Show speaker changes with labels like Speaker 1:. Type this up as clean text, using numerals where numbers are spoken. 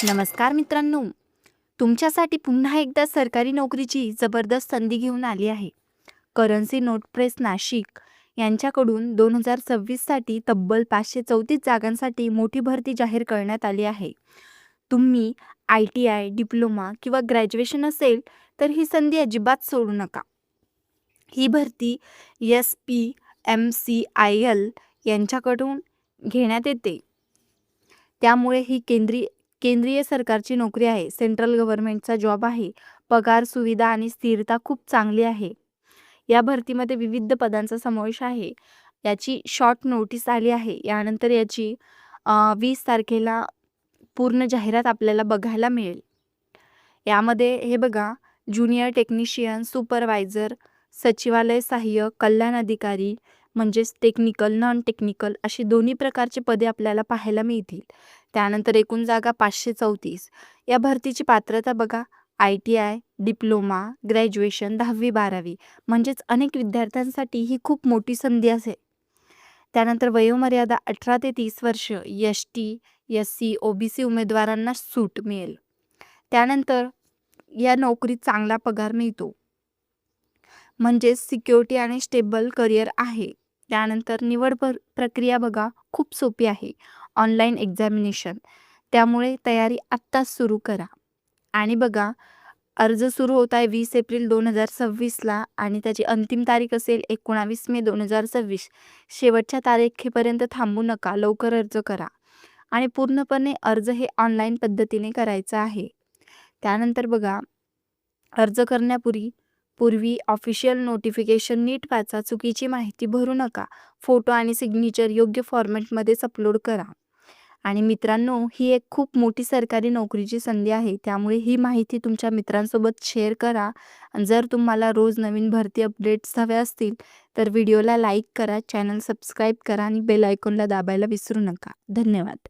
Speaker 1: नमस्कार मित्रांनो, तुमच्यासाठी पुन्हा एकदा सरकारी नोकरीची जबरदस्त संधी घेऊन आली आहे. करन्सी नोट प्रेस नाशिक यांच्याकडून 2026 साठी तब्बल 534 जागांसाठी मोठी भरती जाहीर करण्यात आली आहे. तुम्ही ITI, डिप्लोमा किंवा ग्रॅज्युएशन असेल तर ही संधी अजिबात सोडू नका. ही भरती SPMCIL यांच्याकडून घेण्यात येते. त्यामुळे ही केंद्रीय सरकारची नोकरी आहे. सेंट्रल गव्हर्नमेंटचा जॉब आहे. पगार, सुविधा आणि स्थिरता खूप चांगली आहे. या भरतीमध्ये विविध पदांचा समावेश आहे. याची शॉर्ट नोटीस आली आहे. यानंतर याची 20 तारखेला पूर्ण जाहिरात आपल्याला बघायला मिळेल. यामध्ये हे बघा, ज्युनियर टेक्निशियन, सुपरवायझर, सचिवालय सहाय्यक, कल्याण अधिकारी म्हणजेच टेक्निकल, नॉन टेक्निकल अशी दोन्ही प्रकारची पदे आपल्याला पाहायला मिळतील. त्यानंतर एकूण जागा 534. या भरतीची पात्रता बघा, ITI, डिप्लोमा, ग्रॅज्युएशन, 10वी-12वी म्हणजेच अनेक विद्यार्थ्यांसाठी ही खूप मोठी संधी असेल. त्यानंतर वयोमर्यादा 18 ते 30 वर्ष, ST, SC, OBC उमेदवारांना सूट मिळेल. त्यानंतर या नोकरीत चांगला पगार मिळतो, म्हणजेच सिक्युरिटी आणि स्टेबल करिअर आहे. त्यानंतर निवड प्रक्रिया बघा, खूप सोपी आहे. ऑनलाईन एक्झामिनेशन, त्यामुळे तयारी आत्ताच सुरू करा. आणि बघा, अर्ज सुरू होत आहे 20 एप्रिल 2026ला आणि त्याची अंतिम तारीख असेल 19 मे 2026. शेवटच्या तारखेपर्यंत थांबू नका, लवकर अर्ज करा. आणि पूर्णपणे अर्ज हे ऑनलाईन पद्धतीने करायचं आहे. त्यानंतर बघा, अर्ज करण्यापूर्वी ऑफिशियल नोटिफिकेशन नीट वाचा, चुकीची माहिती भरू नका. फोटो आणि सिग्नेचर योग्य फॉर्मॅटमध्येच अपलोड करा. आणि मित्रांनो, ही एक खूप मोठी सरकारी नोकरीची संधी आहे. त्यामुळे ही माहिती तुमच्या मित्रांसोबत शेअर करा. आणि जर तुम्हाला रोज नवीन भरती अपडेट्स हव्या असतील तर व्हिडिओला लाईक करा, चॅनल सबस्क्राईब करा आणि बेल आयकॉनला दाबायला विसरू नका. धन्यवाद.